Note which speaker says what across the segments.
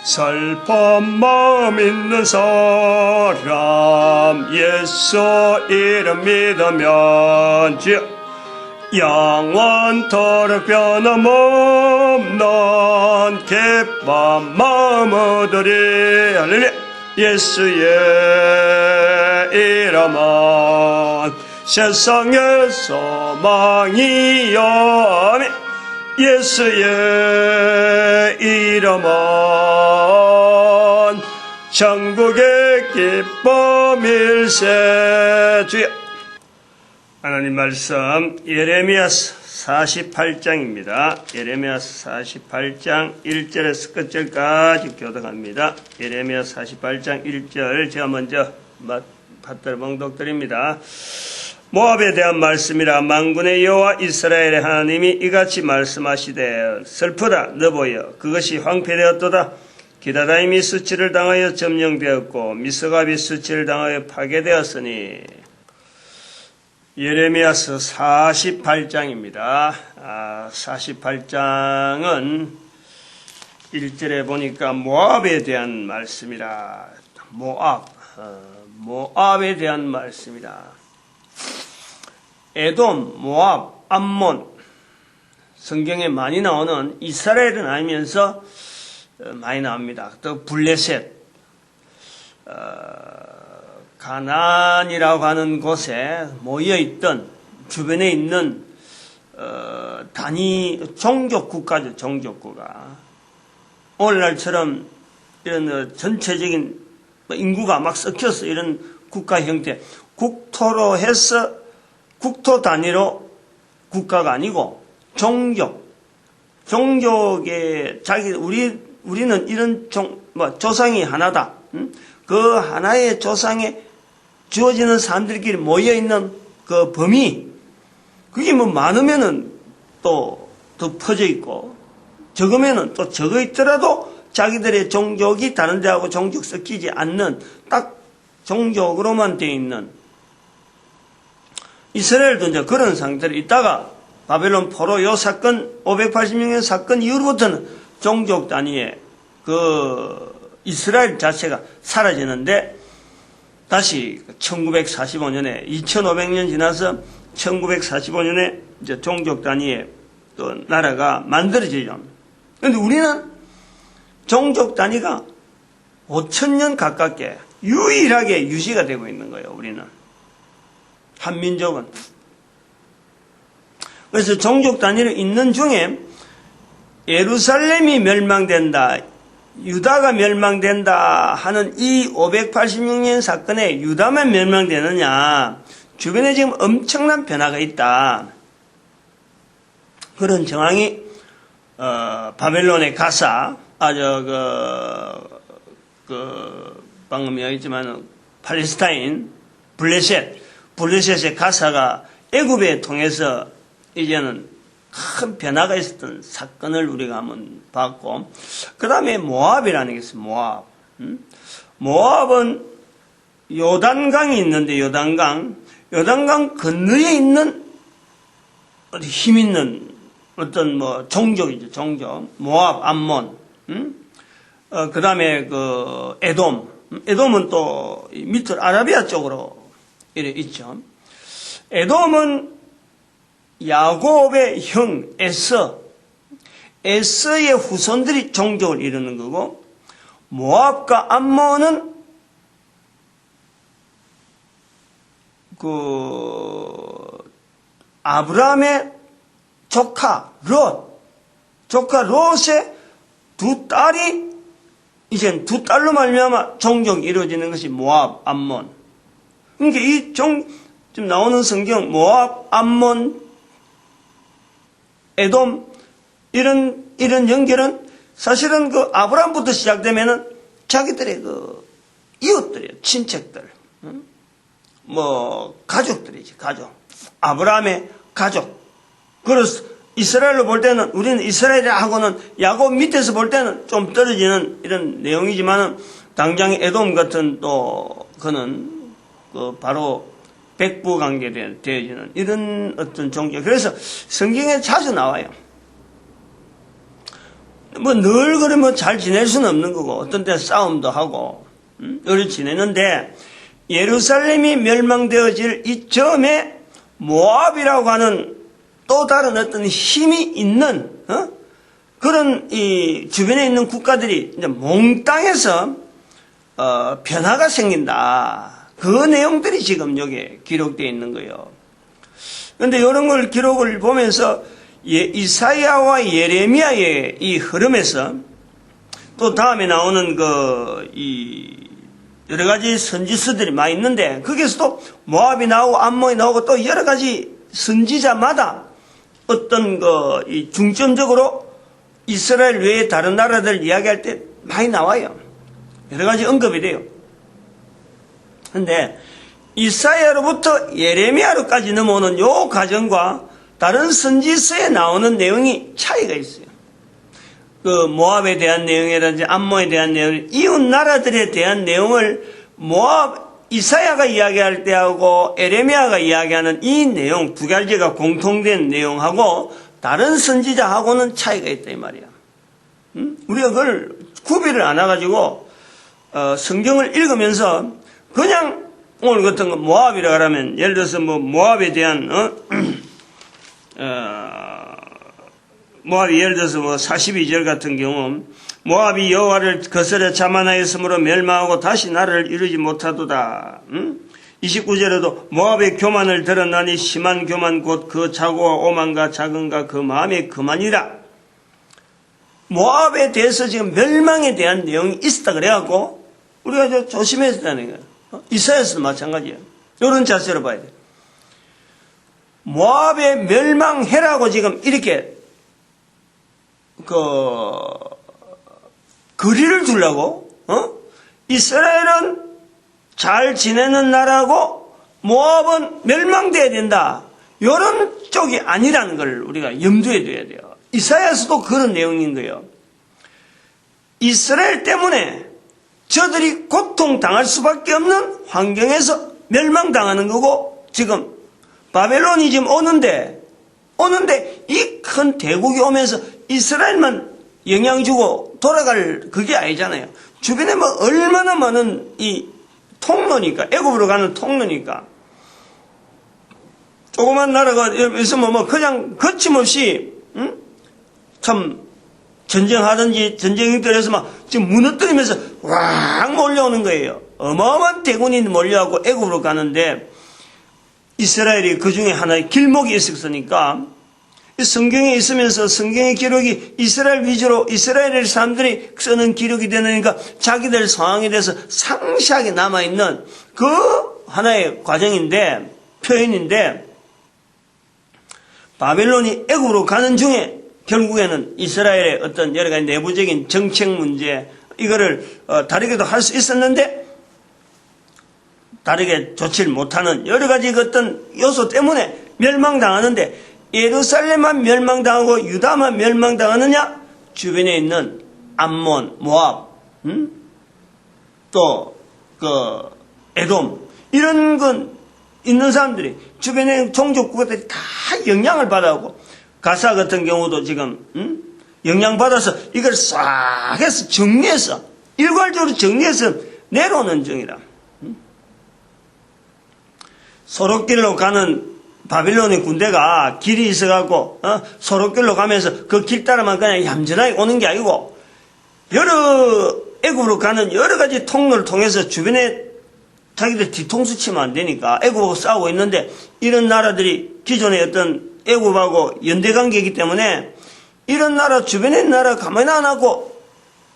Speaker 1: 슬픈 마음 있는 사람 예수 이름 믿으면 영원토록 변함없는 기쁜 마음 얻으리. 할렐루야. 예수의 이름은 세상의 소망이요. 아멘. 예수의 이름은 천국의 기쁨일세. 주여. 하나님 말씀 예레미야서 48장입니다. 예레미야서 48장 1절에서 끝절까지 교독합니다. 예레미야서 48장 1절 제가 먼저 받들어 봉독드립니다. 모압에 대한 말씀이라. 만군의 여호와 이스라엘의 하나님이 이같이 말씀하시되 슬프다 너보여 그것이 황폐되었도다. 기다다임이 수치를 당하여 점령되었고 미스갑이 수치를 당하여 파괴되었으니. 예레미야서 48장입니다. 48장은 1절에 보니까 모압에 대한 말씀이라. 모압에 대한 말씀이라. 에돔, 모압, 암몬, 성경에 많이 나오는 이스라엘은 아니면서 많이 나옵니다. 또 블레셋, 가나안이라고 하는 곳에 모여있던 주변에 있는 단위 종족 국가죠. 종족 국가. 오늘날처럼 이런 전체적인 인구가 막 섞여서 이런 국가 형태, 국토로 해서 국토 단위로 국가가 아니고 종족의 우리는 이런 조상이 하나다. 그 하나의 조상에 주어지는 사람들끼리 모여있는 그 범위, 그게 뭐 많으면은 또 더 퍼져 있고, 적으면은 또 적어 있더라도 자기들의 종족이 다른 데하고 종족 섞이지 않는 딱 종족으로만 되어 있는 이스라엘도 이제 그런 상태로 있다가 바벨론 포로 요 사건, 586년 사건 이후로부터는 종족 단위의 그 이스라엘 자체가 사라지는데, 다시 1945년에 2500년 지나서 1945년에 이제 종족 단위의 또 나라가 만들어지죠. 그런데 우리는 종족 단위가 5000년 가깝게 유일하게 유지가 되고 있는 거예요. 우리는 한민족은. 그래서 종족 단위로 있는 중에 예루살렘이 멸망된다, 유다가 멸망된다 하는 이 586년 사건에 유다만 멸망되느냐, 주변에 지금 엄청난 변화가 있다. 그런 정황이 바벨론의 가사, 방금 얘기했지만 팔레스타인, 블레셋의 가사가 애굽에 통해서 이제는 큰 변화가 있었던 사건을 우리가 한번 봤고, 그 다음에 모압이라는 게 있어요. 모압은 요단강이 있는데, 요단강 건너에 있는 어디 힘 있는 어떤 종족이죠. 종족. 모압, 암몬. 그 다음에 에돔은 또 밑으로 아라비아 쪽으로 이래 있죠. 에돔은 야곱의 형 에서의 후손들이 종족을 이루는 거고, 모압과 암몬은 아브라함의 조카 롯의 두 딸이 이젠 두 딸로 말미암아 종족이 이루어지는 것이 모압, 암몬. 그러니까 지금 나오는 성경 모압, 암몬, 에돔 이런 연결은 사실은 그 아브라함부터 시작되면은 자기들의 그 이웃들이에요. 친척들, 가족들이지, 가족. 아브라함의 가족. 그래서 이스라엘로 볼 때는, 우리는 이스라엘하고는 야곱 밑에서 볼 때는 좀 떨어지는 이런 내용이지만은, 당장 에돔 같은 또 그는 바로 백부 관계 되어지는 이런 어떤 종교. 그래서 성경에 자주 나와요. 뭐 늘 그러면 잘 지낼 수는 없는 거고 어떤 때 싸움도 하고 이렇게 지내는데 예루살렘이 멸망되어질 이점에 모압이라고 하는 또 다른 어떤 힘이 있는 그런 이 주변에 있는 국가들이 이제 몽땅해서 변화가 생긴다. 그 내용들이 지금 여기에 기록되어 있는 거예요. 그런데 이런 걸 기록을 보면서 이사야와 예레미야의 이 흐름에서 또 다음에 나오는 여러 가지 선지서들이 많이 있는데 거기에서도 모압이 나오고 암몬이 나오고 또 여러 가지 선지자마다 어떤 이 중점적으로 이스라엘 외의 다른 나라들 이야기할 때 많이 나와요. 여러 가지 언급이 돼요. 그런데 이사야로부터 예레미야로까지 넘어오는 요 과정과 다른 선지서에 나오는 내용이 차이가 있어요. 모압에 대한 내용이라든지 암몬에 대한 내용, 이웃 나라들에 대한 내용을 이사야가 이야기할 때하고 예레미야가 이야기하는 이 내용 두 가지가 공통된 내용하고 다른 선지자하고는 차이가 있다 이 말이야. 우리가 그걸 구비를 안 해가지고 성경을 읽으면서 그냥 오늘 같은 거 모압이라 그러면 예를 들어서 모압에 대한 모압이 예를 들어서 42절 같은 경우 모압이 여호와를 거스려 자만하였으므로 멸망하고 다시 나를 이루지 못하도다. 29절에도 모압의 교만을 드러나니 심한 교만 곧 그 자고와 오만과 작은가 그 마음의 그만이라. 모압에 대해서 지금 멸망에 대한 내용이 있었다 그래갖고 우리가 조심해야 된다는 거예요. 이사야서도 마찬가지예요. 이런 자세로 봐야 돼요. 모압의 멸망해라고 지금 이렇게 거리를 두려고 이스라엘은 잘 지내는 나라고 모압은 멸망돼야 된다. 이런 쪽이 아니라는 걸 우리가 염두에 둬야 돼요. 이사야서도 그런 내용인 거예요. 이스라엘 때문에 저들이 고통당할 수밖에 없는 환경에서 멸망당하는 거고 지금 바벨론이 지금 오는데 이 큰 대국이 오면서 이스라엘만 영향 주고 돌아갈 그게 아니잖아요. 주변에 얼마나 많은 이 통로니까 애굽으로 가는 통로니까 조그만 나라가 있으면 그냥 거침없이 참 전쟁하든지 전쟁이 들어서 지금 무너뜨리면서 왕 몰려오는 거예요. 어마어마한 대군이 몰려하고 애굽으로 가는데 이스라엘이 그 중에 하나의 길목이 있었으니까 성경에 있으면서 성경의 기록이 이스라엘 위주로 이스라엘 사람들이 쓰는 기록이 되니까 자기들 상황에 대해서 상세하게 남아있는 그 하나의 과정인데 표현인데 바벨론이 애굽으로 가는 중에 결국에는 이스라엘의 어떤 여러 가지 내부적인 정책 문제 이거를 다르게도 할 수 있었는데 다르게 조치를 못하는 여러 가지 어떤 요소 때문에 멸망당하는데 예루살렘만 멸망당하고 유다만 멸망당하느냐? 주변에 있는 암몬, 모압, 또 에돔 이런 건 있는 사람들이 주변에 종족 국가들이 다 영향을 받아오고 가사 같은 경우도 지금 영향받아서 이걸 싹 해서 정리해서 일괄적으로 정리해서 내려오는 중이라. 소록길로 가는 바빌론의 군대가 길이 있어갖고 소록길로 가면서 그 길 따라만 그냥 얌전하게 오는 게 아니고 애굽으로 가는 여러 가지 통로를 통해서 주변에 자기들 뒤통수 치면 안 되니까 애굽하고 싸우고 있는데 이런 나라들이 기존의 어떤 애굽하고 연대관계이기 때문에 이런 나라 주변의 나라 가만히 안 하고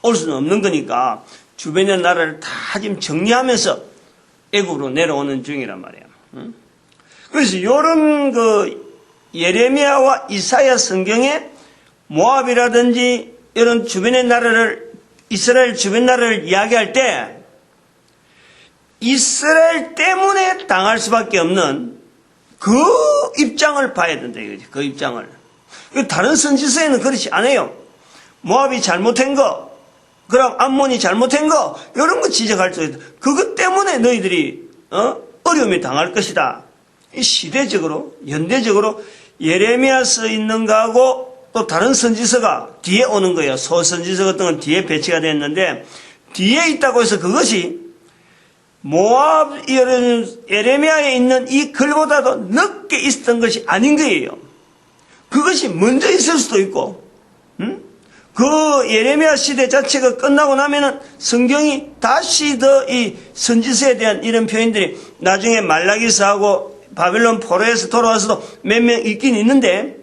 Speaker 1: 올 수는 없는 거니까 주변의 나라를 다 지금 정리하면서 애굽으로 내려오는 중이란 말이에요. 그래서 이런 예레미야와 이사야 성경에 모압이라든지 이런 주변의 나라를 이스라엘 주변 나라를 이야기할 때 이스라엘 때문에 당할 수밖에 없는 그 입장을 봐야 된다 이거지. 그 입장을. 다른 선지서에는 그렇지 않아요. 모압이 잘못한 거, 그럼 암몬이 잘못한 거 이런 거 지적할 수 있다. 그것 때문에 너희들이 어려움이 당할 것이다. 시대적으로 연대적으로 예레미야 써 있는 거하고 또 다른 선지서가 뒤에 오는 거예요. 소선지서 같은 건 뒤에 배치가 됐는데 뒤에 있다고 해서 그것이 모압 예레미야에 있는 이 글보다도 늦게 있었던 것이 아닌 거예요. 그것이 먼저 있을 수도 있고, 그 예레미야 시대 자체가 끝나고 나면은 성경이 다시 더 이 선지서에 대한 이런 표현들이 나중에 말라기서하고 바벨론 포로에서 돌아와서도 몇 명 있긴 있는데,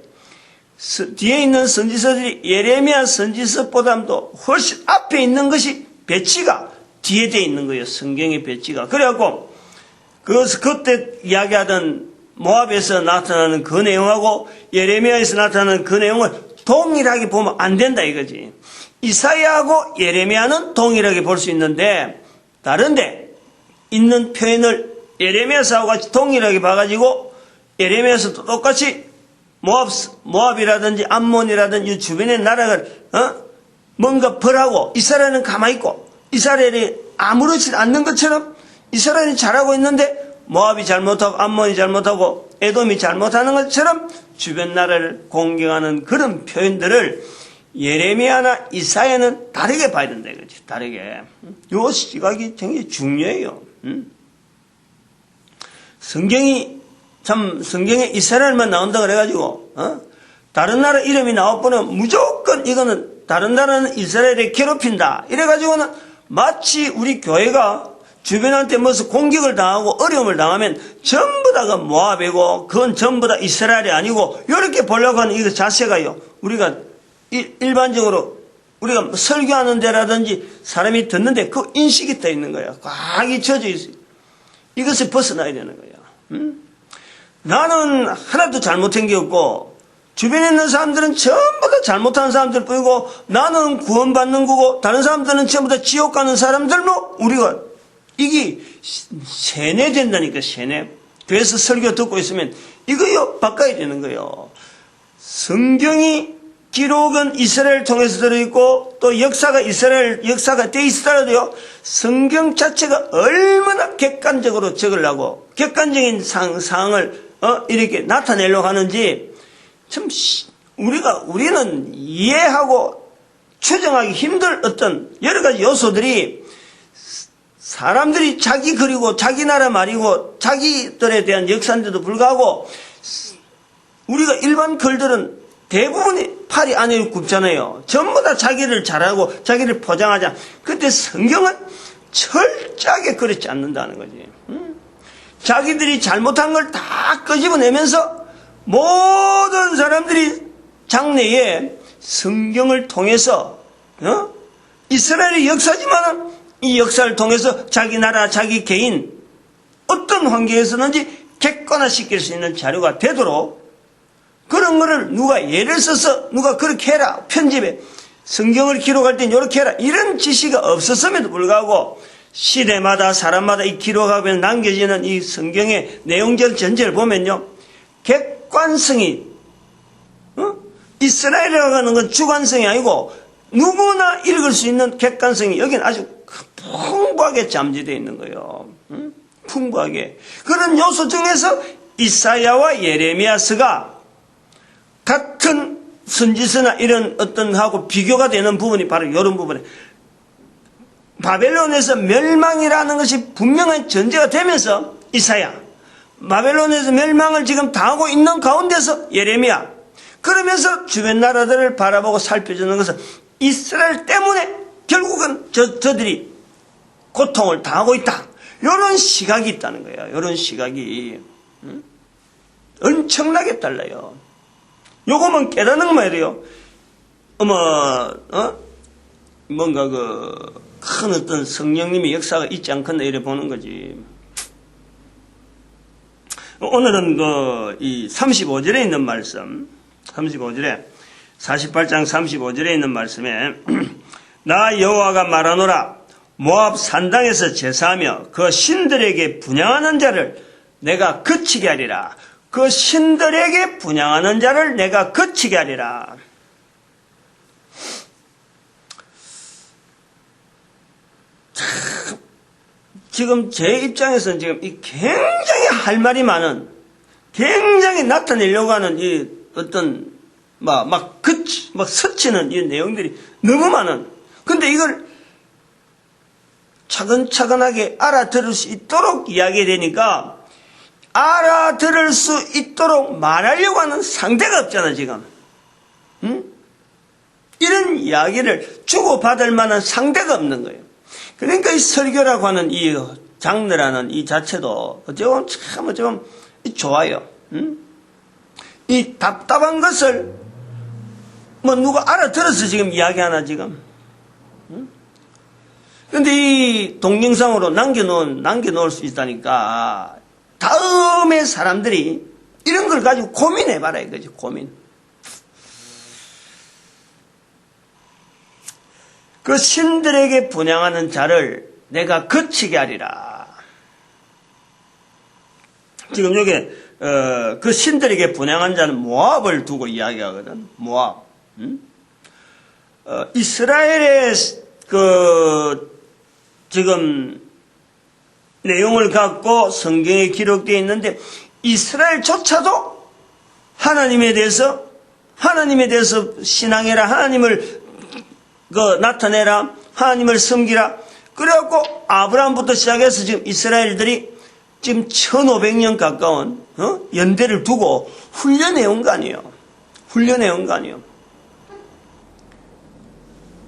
Speaker 1: 뒤에 있는 선지서들이 예레미야 선지서보다도 훨씬 앞에 있는 것이 배치가 뒤에 돼 있는 거예요. 성경의 배치가. 그래갖고 그때 이야기하던 모압에서 나타나는 그 내용하고 예레미야에서 나타나는 그 내용을 동일하게 보면 안 된다 이거지. 이사야하고 예레미야는 동일하게 볼 수 있는데 다른데 있는 표현을 예레미야서하고 같이 동일하게 봐가지고 예레미야서도 똑같이 모압이라든지 암몬이라든지 이 주변의 나라를 뭔가 벌하고 이스라엘은 가만히 있고 이스라엘이 아무렇지 않는 것처럼 이스라엘이 잘하고 있는데 모압이 잘못하고 암몬이 잘못하고 에돔이 잘못하는 것처럼 주변 나라를 공격하는 그런 표현들을 예레미야나 이사야는 다르게 봐야 된다 이거지. 다르게. 요 시각이 굉장히 중요해요. 성경에 이스라엘만 나온다 그래가지고 다른 나라 이름이 나와보면 무조건 이거는 다른 나라는 이스라엘에 괴롭힌다 이래가지고는 마치 우리 교회가 주변한테 무슨 공격을 당하고 어려움을 당하면 전부 다가 모압이고 그건 전부 다 이스라엘이 아니고 이렇게 보려고 하는 이 자세가요. 우리가 일반적으로 우리가 설교하는 데라든지 사람이 듣는데 그 인식이 떠 있는 거예요. 꽉 잊혀져 있어요. 이것을 벗어나야 되는 거예요. 나는 하나도 잘못한 게 없고 주변에 있는 사람들은 전부 다 잘못하는 사람들 뿐이고 나는 구원받는 거고 다른 사람들은 전부 다 지옥 가는 사람들로 우리가 이게 세뇌된다니까 세뇌. 그래서 설교 듣고 있으면 이거요 바꿔야 되는 거예요. 성경이 기록은 이스라엘 통해서 들어있고 또 역사가 이스라엘 역사가 돼 있더라도요 성경 자체가 얼마나 객관적으로 적으려고 객관적인 상황을 이렇게 나타내려고 하는지 참 우리는 이해하고 추정하기 힘들 어떤 여러 가지 요소들이 사람들이 자기 그리고 자기 나라 말이고 자기들에 대한 역사인데도 불구하고 우리가 일반 글들은 대부분이 팔이 안에 굽잖아요. 전부 다 자기를 잘하고 자기를 포장하자. 그때 성경은 철저하게 그렇지 않는다는 거지. 자기들이 잘못한 걸 다 끄집어내면서 모든 사람들이 장래에 성경을 통해서 이스라엘의 역사지만 이 역사를 통해서 자기 나라 자기 개인 어떤 환경에서든지 객관화시킬 수 있는 자료가 되도록 그런 거를 누가 예를 써서 누가 그렇게 해라 편집에 성경을 기록할 땐 이렇게 해라 이런 지시가 없었음에도 불구하고 시대마다 사람마다 이 기록하고 남겨지는 이 성경의 내용적 전체를 보면요 객관성이 이스라엘이라고 하는 건 주관성이 아니고 누구나 읽을 수 있는 객관성이 여기는 아주 풍부하게 잠재되어 있는 거예요. 풍부하게. 그런 요소 중에서 이사야와 예레미야서가 같은 선지서나 이런 어떤 하고 비교가 되는 부분이 바로 이런 부분에 바벨론에서 멸망이라는 것이 분명한 전제가 되면서 이사야 바벨론에서 멸망을 지금 당하고 있는 가운데서 예레미야 그러면서 주변 나라들을 바라보고 살펴주는 것은 이스라엘 때문에 결국은 저들이 고통을 당하고 있다. 이런 시각이 있다는 거예요. 이런 시각이 엄청나게 달라요. 요거만 깨닫는 말이에요. 뭔가 큰 어떤 성령님의 역사가 있지 않겠나 이래 보는 거지. 오늘은 이 35절에 있는 말씀, 35절에 48장 35절에 있는 말씀에 나 여호와가 말하노라 모압 산당에서 제사하며 그 신들에게 분향하는 자를 내가 그치게 하리라. 그 신들에게 분향하는 자를 내가 그치게 하리라. 지금 제 입장에서는 지금 이 굉장히 할 말이 많은, 굉장히 나타내려고 하는 이 어떤 막 막 스치는 이 내용들이 너무 많은. 근데 이걸 차근차근하게 알아들을 수 있도록 이야기되니까 알아들을 수 있도록 말하려고 하는 상대가 없잖아, 지금. 응? 이런 이야기를 주고받을 만한 상대가 없는 거예요. 그러니까 이 설교라고 하는 이 장르라는 이 자체도 어쩌면 참 어쩌면 좋아요. 응? 이 답답한 것을 뭐 누가 알아들어서 지금 이야기하나 지금. 응? 근데 이 동영상으로 남겨놓을 수 있다니까 다음에 사람들이 이런 걸 가지고 고민해봐라 이거지, 고민. 그 신들에게 분향하는 자를 내가 거치게 하리라. 지금 여기 그 신들에게 분향한 자는 모압을 두고 이야기하거든. 모압. 이스라엘의 그 지금 내용을 갖고 성경에 기록되어 있는데 이스라엘조차도 하나님에 대해서 신앙해라, 하나님을 나타내라, 하나님을 섬기라. 그래갖고 아브라함부터 시작해서 지금 이스라엘들이 지금 1500년 가까운 연대를 두고 훈련해온 거 아니에요.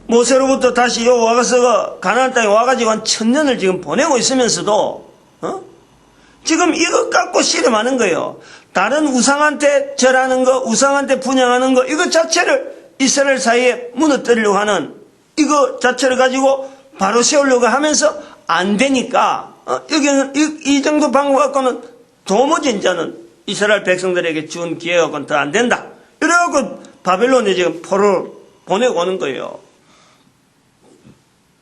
Speaker 1: 모세로부터 다시 요 와서 가나안 땅에 와가지고 한 1000년을 지금 보내고 있으면서도 지금 이것 갖고 씨름하는 거예요. 다른 우상한테 절하는 거, 우상한테 분향하는 거, 이것 자체를 이스라엘 사이에 무너뜨리려고 하는 이거 자체를 가지고 바로 세우려고 하면서 안 되니까 여기는 이 정도 방법 갖고는 도무지 이제는 이스라엘 백성들에게 준 기회 갖고는 더 안 된다. 이래갖고 바벨론에 지금 포로를 보내고 오는 거예요.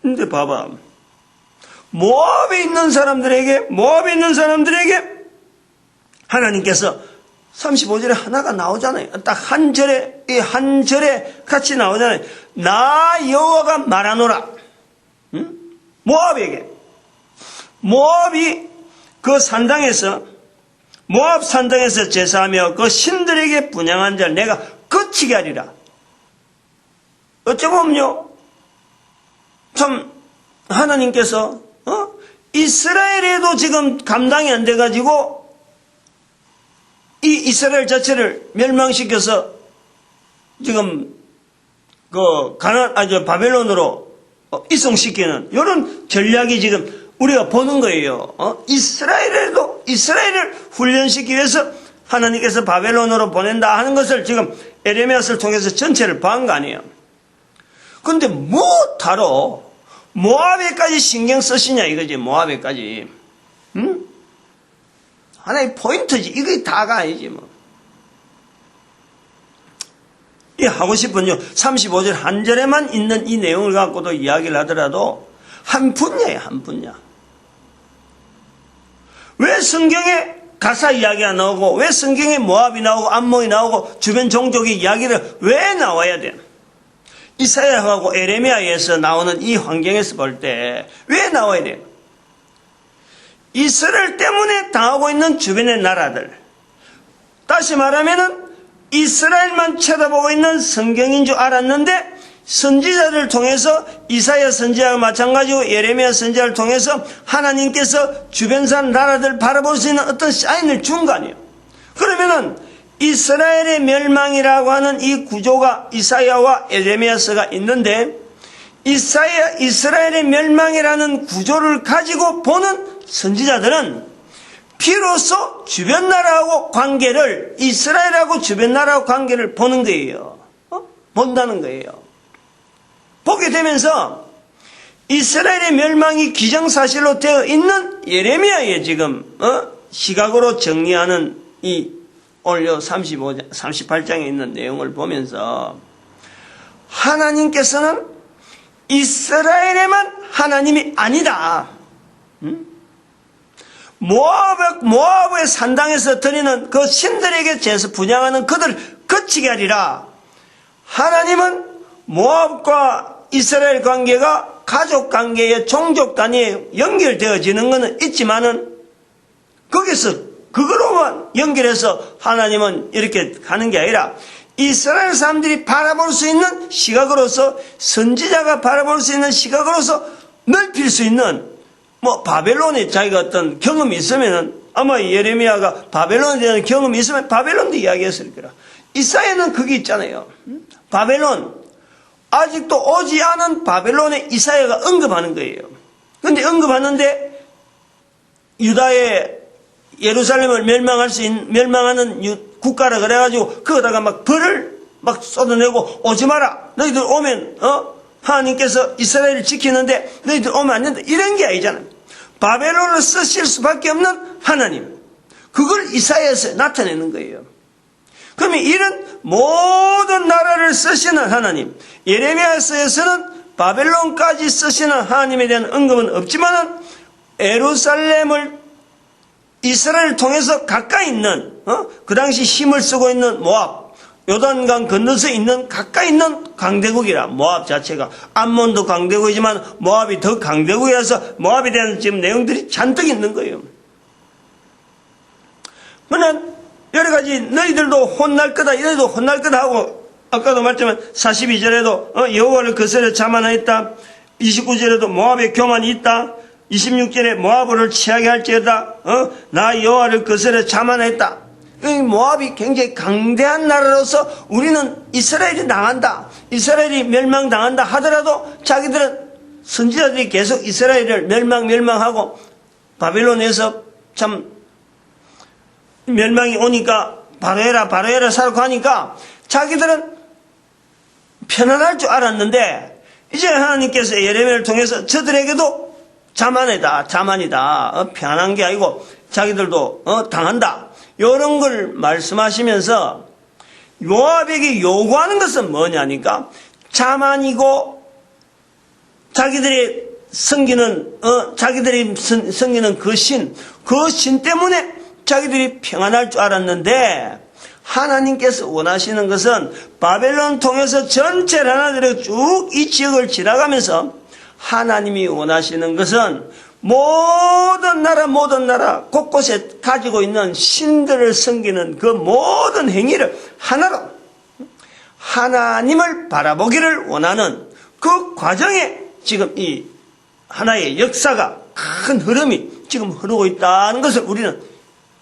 Speaker 1: 근데 봐봐. 모압에 있는 사람들에게 하나님께서 35절에 하나가 나오잖아요. 딱 한 절에 같이 나오잖아요. 나 여호와가 말하노라. 응? 모압에게. 모압이 그 산당에서, 모압 산당에서 제사하며 그 신들에게 분향한 자를 내가 거치게 하리라. 어찌 보면요, 참 하나님께서 이스라엘에도 지금 감당이 안 돼가지고 이 이스라엘 자체를 멸망시켜서 지금 바벨론으로 이송시키는 이런 전략이 지금 우리가 보는 거예요. 이스라엘을 훈련시키기 위해서 하나님께서 바벨론으로 보낸다 하는 것을 지금 에레미야서를 통해서 전체를 봐한 거 아니에요. 근데 다로 모압에까지 신경 쓰시냐 이거지. 모압에까지. 응? 하나의 포인트지. 이게 다가 아니지 뭐. 이 하고 싶은요. 35절 한 절에만 있는 이 내용을 갖고도 이야기를 하더라도 한 분야예요. 한 분야. 왜 성경에 가사 이야기가 나오고 왜 성경에 모압이 나오고 암몬이 나오고 주변 종족의 이야기를 왜 나와야 돼? 이사야하고 에레미야에서 나오는 이 환경에서 볼 때 왜 나와야 돼요? 이스라엘 때문에 당하고 있는 주변의 나라들. 다시 말하면은 이스라엘만 쳐다보고 있는 성경인 줄 알았는데 선지자를 통해서 이사야 선지자와 마찬가지고 예레미야 선지자를 통해서 하나님께서 주변산 나라들 바라볼 수 있는 어떤 사인을 준 거 아니에요. 그러면은 이스라엘의 멸망이라고 하는 이 구조가 이사야와 예레미야서가 있는데 이스라엘의 멸망이라는 구조를 가지고 보는 선지자들은 비로소 주변 나라하고 관계를 이스라엘하고 주변 나라하고 관계를 보는 거예요. 본다는 거예요. 보게 되면서 이스라엘의 멸망이 기정사실로 되어 있는 예레미야의 지금 시각으로 정리하는 이 오늘 38장에 있는 내용을 보면서 하나님께서는 이스라엘에만 하나님이 아니다. 모압의 산당에서 드리는 그 신들에게 제사 분향하는 그들을 거치게 하리라. 하나님은 모압과 이스라엘 관계가 가족 관계의 종족 단위에 연결되어지는 것은 있지만은 거기서 그거로만 연결해서 하나님은 이렇게 가는 게 아니라 이스라엘 사람들이 바라볼 수 있는 시각으로서, 선지자가 바라볼 수 있는 시각으로서 넓힐 수 있는, 바벨론에 자기가 어떤 경험이 있으면은, 아마 예레미야가 바벨론에 대한 경험이 있으면 바벨론도 이야기했을 거라. 이사야는 그게 있잖아요. 바벨론, 아직도 오지 않은 바벨론에 이사야가 언급하는 거예요. 근데 언급하는데 유다의 예루살렘을 멸망하는 국가라 그래가지고 거기다가 막 벌을 막 쏟아내고 오지 마라. 너희들 오면 하나님께서 이스라엘을 지키는데 너희들 오면 안 된다. 이런 게 아니잖아요. 바벨론을 쓰실 수밖에 없는 하나님. 그걸 이사야에서 나타내는 거예요. 그러면 이런 모든 나라를 쓰시는 하나님, 예레미야서에서는 바벨론까지 쓰시는 하나님에 대한 언급은 없지만은 예루살렘을 이스라엘을 통해서 가까이 있는 그 당시 힘을 쓰고 있는 모압, 요단강 건너서 있는 가까이 있는 강대국이라. 모압 자체가 암몬도 강대국이지만 모압이 더 강대국이라서 모압에 대한 지금 내용들이 잔뜩 있는 거예요. 그러나 여러 가지 너희들도 혼날 거다, 너희도 혼날 거다 하고, 아까도 말했지만 42절에도 여호와를 거스려 자만하였다. 29절에도 모압의 교만이 있다. 26절에 모압을 취하게 할지어다. 나 여호와를 거스려 자만하였다. 모압이 굉장히 강대한 나라로서 우리는 이스라엘이 당한다, 이스라엘이 멸망당한다 하더라도 자기들은, 선지자들이 계속 이스라엘을 멸망하고 바벨론에서 참 멸망이 오니까 바로 해라 사라고 하니까 자기들은 편안할 줄 알았는데, 이제 하나님께서 예레미야를 통해서 저들에게도 자만이다, 편안한 게 아니고 자기들도 당한다, 이런 걸 말씀하시면서 모압에게 요구하는 것은 뭐냐니까 자만이고 자기들이 섬기는 그 신 때문에 자기들이 평안할 줄 알았는데, 하나님께서 원하시는 것은 바벨론 통해서 전체를 하나들이 쭉 이 지역을 지나가면서 하나님이 원하시는 것은 모든 나라 곳곳에 가지고 있는 신들을 섬기는 그 모든 행위를 하나로 하나님을 바라보기를 원하는 그 과정에 지금 이 하나의 역사가, 큰 흐름이 지금 흐르고 있다는 것을 우리는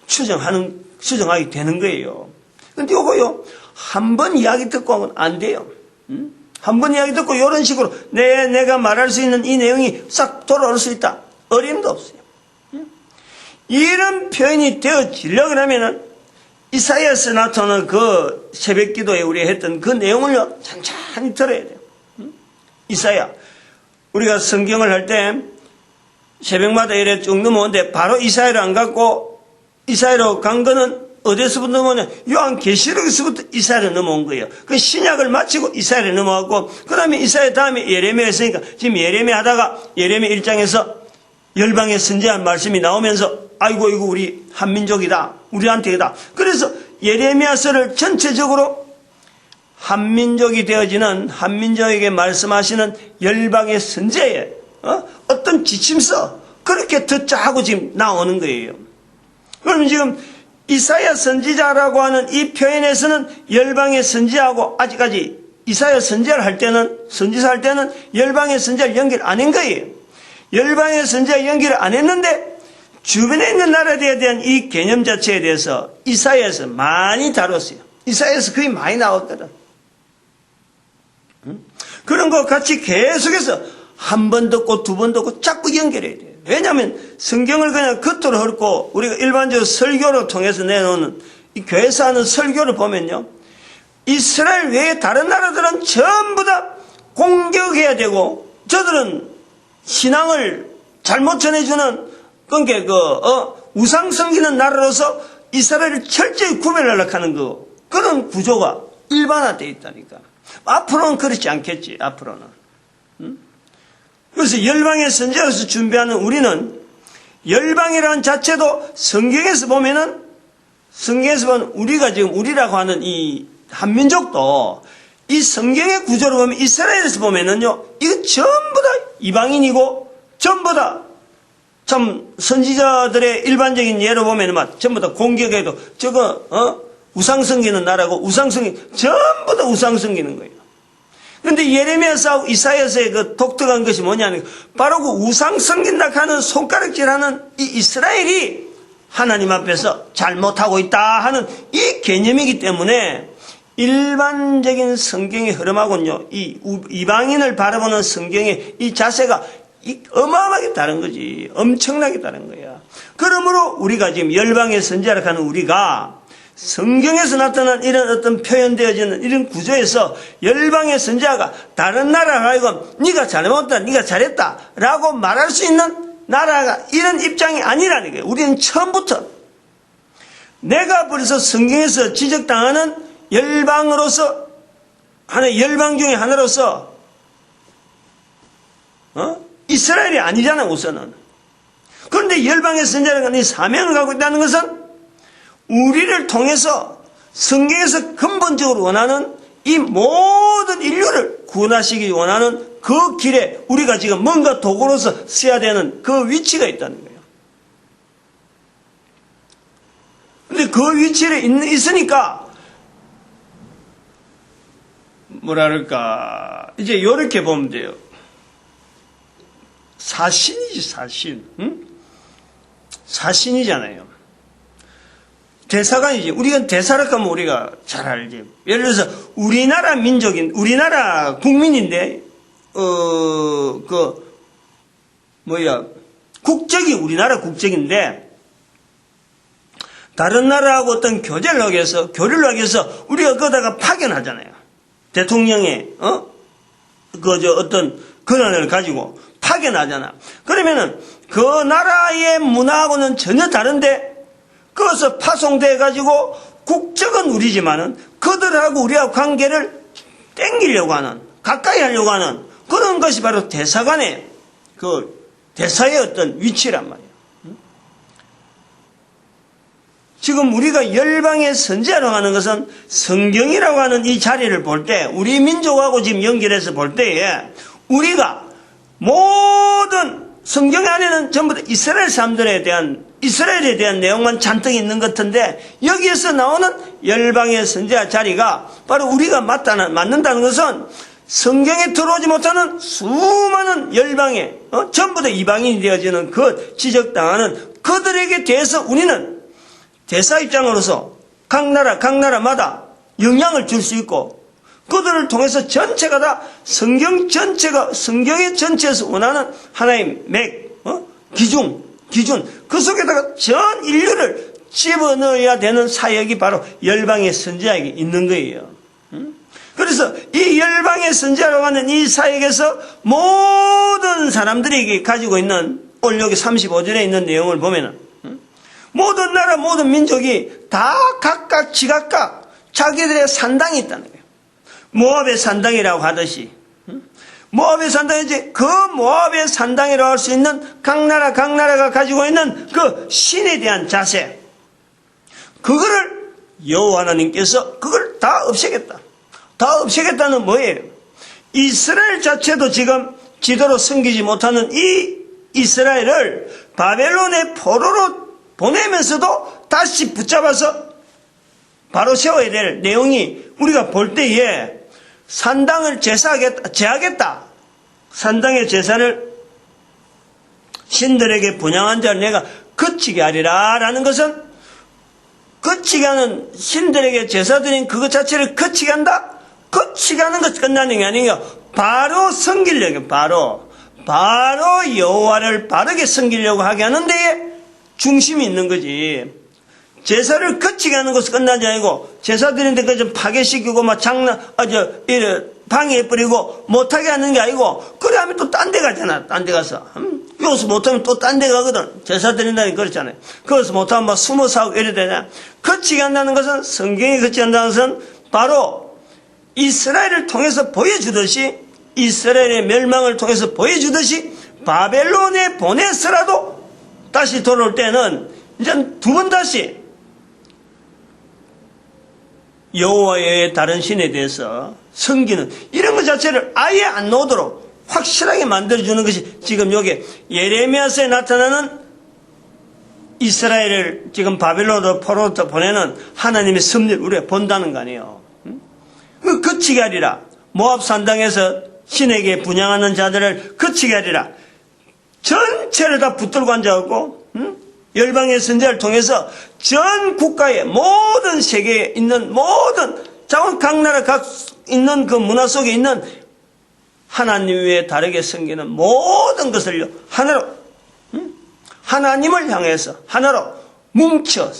Speaker 1: 추정하게 되는 거예요. 근데 요거요, 한 번 이야기 듣고 하면 안 돼요. 한 번 이야기 듣고 이런 식으로 내가 말할 수 있는 이 내용이 싹 돌아올 수 있다. 어림도 없어요. 이런 표현이 되어지려고 하면은 이사야에서 나타나는 그 새벽 기도에 우리가 했던 그 내용을요, 천천히 들어야 돼요. 이사야. 우리가 성경을 할 때 새벽마다 이래 쭉 넘어오는데 바로 이사야를 안 갖고 이사야로 간 거는 어디서부터 넘어오냐? 요한계시록에서부터 이사야로 넘어온 거예요. 그 신약을 마치고 이사야로 넘어왔고, 그 다음에 이사야 다음에 예레미야 했으니까 지금 예레미야 하다가 예레미야 1장에서 열방의 선지한 말씀이 나오면서 아이고 이거 우리 한민족이다, 우리한테다. 그래서 예레미야서를 전체적으로 한민족이 되어지는, 한민족에게 말씀하시는 열방의 선지에 어떤 지침서, 그렇게 듣자 하고 지금 나오는 거예요. 그러면 지금 이사야 선지자라고 하는 이 표현에서는 열방의 선지하고 아직까지 이사야 선지자를 할 때는, 선지사 할 때는 열방의 선지자를 연결 안 한 거예요. 열방의 선지자 연결을 안 했는데 주변에 있는 나라들에 대한 이 개념 자체에 대해서 이사야에서 많이 다뤘어요. 이사야에서 거의 많이 나왔거든. 그런 거 같이 계속해서 한 번 듣고 두 번 듣고 자꾸 연결해야 돼요. 왜냐하면 성경을 그냥 겉으로 헐고 우리가 일반적으로 설교를 통해서 내놓는 이 교회에서 하는 설교를 보면요, 이스라엘 외에 다른 나라들은 전부 다 공격해야 되고, 저들은 신앙을 잘못 전해주는, 그러니까 우상 섬기는 나라로서 이스라엘을 철저히 구별하려고 하는 그런 구조가 일반화되어 있다니까. 앞으로는 그렇지 않겠지, 앞으로는. 그래서 열방의 선지자로서 준비하는 우리는 열방이라는 자체도 성경에서 보면 우리가 지금 우리라고 하는 이 한민족도 이 성경의 구조를 보면 이스라엘에서 보면은요, 이거 전부 다 이방인이고 전부 다 참 선지자들의 일반적인 예로 보면은 막 전부 다 공격해도 저거 우상 섬기는 나라고 전부 다 우상 섬기는 거예요. 그런데 예레미야서 이사야서의 그 독특한 것이 뭐냐면 바로 그 우상 섬긴다 하는 손가락질하는 이 이스라엘이 하나님 앞에서 잘못하고 있다 하는 이 개념이기 때문에 일반적인 성경의 흐름하고는요, 이 이방인을 바라보는 성경의 이 자세가 어마어마하게 다른 거지. 엄청나게 다른 거야. 그러므로 우리가 지금 열방의 선지자라 하는 우리가 성경에서 나타난 이런 어떤 표현되어지는 이런 구조에서 열방의 선지자가 다른 나라가 하여금 네가 잘못했다, 네가 잘했다 라고 말할 수 있는 나라가 이런 입장이 아니라는 거예요. 우리는 처음부터 내가 벌써 성경에서 지적당하는 열방으로서 하나의 열방 중에 하나로서 이스라엘이 아니잖아 우선은. 그런데 열방의 선지자라는 이 사명을 갖고 있다는 것은 우리를 통해서 성경에서 근본적으로 원하는 이 모든 인류를 구원하시기 원하는 그 길에 우리가 지금 뭔가 도구로서 써야 되는 그 위치가 있다는 거예요. 근데 그 위치에 있으니까 뭐랄까 이제 이렇게 보면 돼요. 사신이지 사신. 응? 사신이잖아요. 대사관이지. 우리가 대사를 하면 우리가 잘 알지. 예를 들어서 우리나라 민족인 우리나라 국민인데 국적이 우리나라 국적인데 다른 나라하고 어떤 교류를 하기 위해서 우리가 거기다가 파견하잖아요. 대통령의 어떤 권한을 가지고 파견하잖아. 그러면은 그 나라의 문화하고는 전혀 다른데 거기서 파송돼 가지고 국적은 우리지만은 그들하고 우리하고 관계를 땡기려고 하는, 가까이 하려고 하는 그런 것이 바로 대사관의 그 대사의 어떤 위치란 말이에요. 지금 우리가 열방의 선지자라고 하는 것은 성경이라고 하는 이 자리를 볼 때 우리 민족하고 지금 연결해서 볼 때에 우리가 모든 성경 안에는 전부 다 이스라엘에 대한 내용만 잔뜩 있는 것 같은데 여기에서 나오는 열방의 선지자 자리가 바로 우리가 맞는다는 것은 성경에 들어오지 못하는 수많은 열방의 전부 다 이방인이 되어지는 그 지적당하는 그들에게 대해서 우리는 대사 입장으로서 각 나라마다 영향을 줄 수 있고 그들을 통해서 전체가 다 성경의 전체에서 원하는 하나의 기준 그 속에다가 전 인류를 집어넣어야 되는 사역이 바로 열방의 선지자에게 있는 거예요. 그래서 이 열방의 선지자라고 하는 이 사역에서 모든 사람들에게 가지고 있는 오늘 여기 35절에 있는 내용을 보면은 모든 나라 모든 민족이 다 각각 지각각 자기들의 산당이 있다는 거예요. 모압의 산당이라고 하듯이 모압의 산당이지 그 모압의 산당이라고 할 수 있는 각 나라가 가지고 있는 그 신에 대한 자세 그거를 여호와 하나님께서 그걸 다 없애겠다. 다 없애겠다는 뭐예요? 이스라엘 자체도 지금 지도로 섬기지 못하는 이 이스라엘을 바벨론의 포로로 보내면서도 다시 붙잡아서 바로 세워야 될 내용이 우리가 볼 때에 산당을 제하겠다. 산당의 제사를 신들에게 분양한 자를 내가 그치게 하리라 라는 것은 그치게 하는 신들에게 제사 드린 그것 자체를 그치게 한다? 그치게 하는 것 끝나는 게 아니에요. 바로 섬기려고 바로 여호와를 바르게 섬기려고 하게 하는 데에 중심이 있는 거지. 제사를 거치게 하는 것은 끝나지 아니고 제사 드리는 데까지 좀 파괴시키고 막 방해해버리고 못하게 하는 게 아니고 그래 하면 또 딴 데 가잖아. 딴 데 가서 여기서 못하면 또 딴 데 가거든. 제사 드린다니 그렇잖아요. 거기서 못하면 막 숨어서 하고 이래 되냐. 거치게 한다는 것은 성경이 거치게 한다는 것은 바로 이스라엘을 통해서 보여주듯이 이스라엘의 멸망을 통해서 보여주듯이 바벨론에 보내서라도 다시 돌아올 때는 이제 두 번 다시 여호와의 다른 신에 대해서 섬기는 이런 것 자체를 아예 안 나오도록 확실하게 만들어주는 것이 지금 여기 예레미야서에 나타나는 이스라엘을 지금 바벨론으로 포로로 보내는 하나님의 섭리를 우리가 본다는 거 아니에요. 그치게 하리라. 모압 산당에서 신에게 분양하는 자들을 그치게 하리라. 전체를 다 붙들고 앉아갖고 열방의 선지자를 통해서 전 국가의 모든 세계에 있는 모든 각 나라 각 있는 그 문화 속에 있는 하나님 외에 다르게 섬기는 모든 것을 하나로 하나님을 향해서 하나로 뭉쳐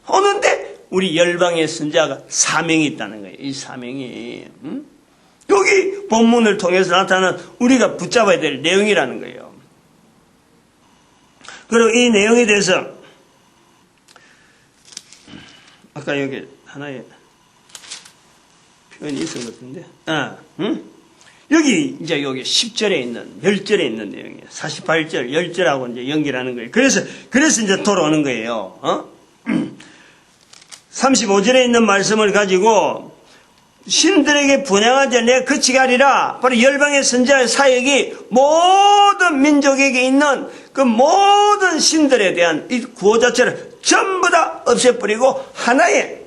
Speaker 1: 오는데 우리 열방의 선지자가 사명이 있다는 거예요. 이 사명이 여기 본문을 통해서 나타나는 우리가 붙잡아야 될 내용이라는 거예요. 그리고 이 내용에 대해서 아까 여기 하나의 표현이 있었던 것 같은데 여기 이제 여기 10절에 있는 10절에 있는 내용이에요. 48절 10절하고 이제 연결하는 거예요. 그래서 이제 돌아오는 거예요. 35절에 있는 말씀을 가지고 신들에게 분양한 자 내가 그치게 하리라. 바로 열방의 선지자의 사역이 모든 민족에게 있는 그 모든 신들에 대한 이 구호 자체를 전부 다 없애버리고 하나의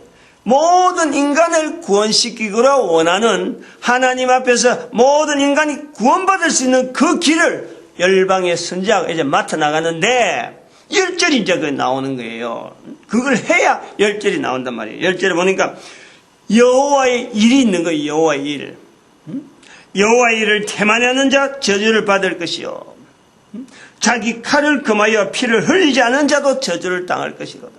Speaker 1: 모든 인간을 구원시키기로 원하는 하나님 앞에서 모든 인간이 구원받을 수 있는 그 길을 열방의 선지자가 이제 맡아나가는데 10절이 이제 그 나오는 거예요. 그걸 해야 10절이 나온단 말이에요. 10절에 보니까 여호와의 일이 있는 거예요. 여호와의 일. 여호와의 일을 태만하는 자 저주를 받을 것이요. 자기 칼을 금하여 피를 흘리지 않은 자도 저주를 당할 것이로다.